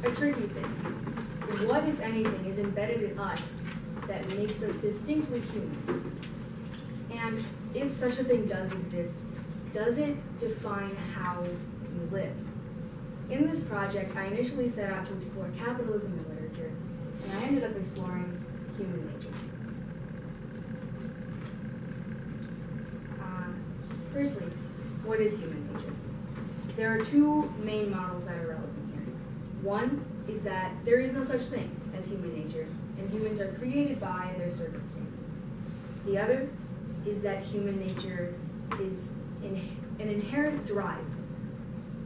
a tricky thing. What, if anything, is embedded in us that makes us distinctly human? And if such a thing does exist, does it define how we live? In this project, I initially set out to explore capitalism in literature, and I ended up exploring human nature. Firstly, what is human nature? There are two main models that are relevant here. One is that there is no such thing as human nature, and humans are created by their circumstances. The other is that human nature is an inherent drive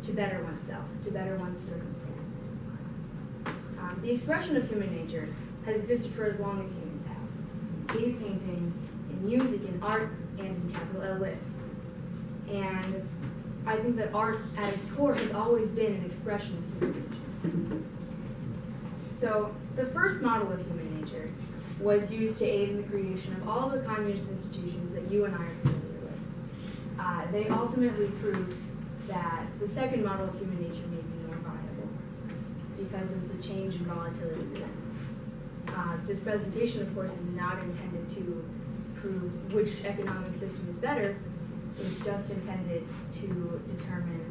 to better oneself, to better one's circumstances. The expression of human nature has existed for as long as humans have. Cave paintings, in music, in art, and in capital L lit. And I think that art at its core has always been an expression of human nature. So the first model of human nature was used to aid in the creation of all the communist institutions that you and I are familiar with. They ultimately proved that the second model of human nature may be more viable because of the change in volatility within. This presentation, of course, is not intended to prove which economic system is better. It's just intended to determine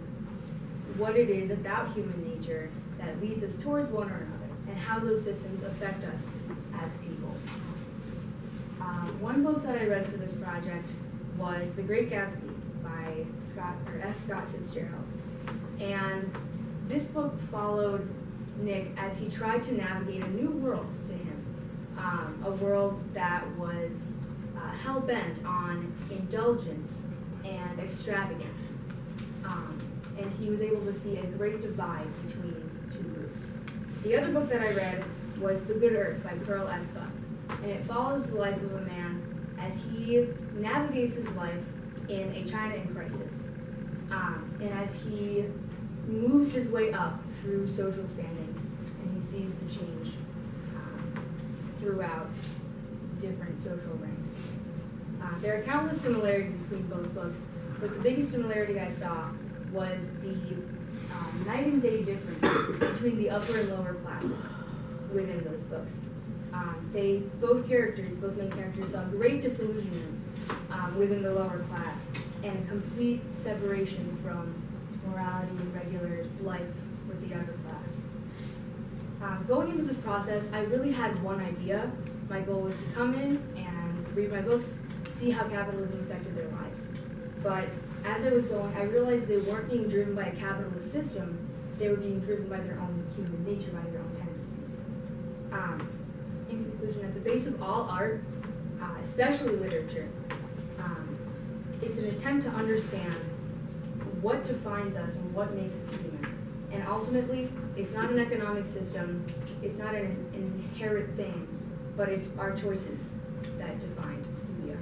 what it is about human nature that leads us towards one or another, and how those systems affect us as people. One book that I read for this project was The Great Gatsby by F. Scott Fitzgerald. And this book followed Nick as he tried to navigate a new world to him, a world that was hell-bent on indulgence and extravagance. And he was able to see a great divide between two groups. The other book that I read was The Good Earth by Pearl S. Buck, and it follows the life of a man as he navigates his life in a China in crisis, and as he moves his way up through social standings, and he sees the change throughout different social ranks. There are countless similarities between both books, but the biggest similarity I saw was the night and day difference between the upper and lower classes within those books. Both main characters saw great disillusionment within the lower class and complete separation from morality and regular life with the upper class. Going into this process, I really had one idea. My goal was to come in and read my books, see how capitalism affected their lives. But as I was going, I realized they weren't being driven by a capitalist system, they were being driven by their own human nature, by their own tendencies. In conclusion, at the base of all art, especially literature, it's an attempt to understand what defines us and what makes us human. And ultimately, it's not an economic system, it's not an inherent thing, but it's our choices that define who we are.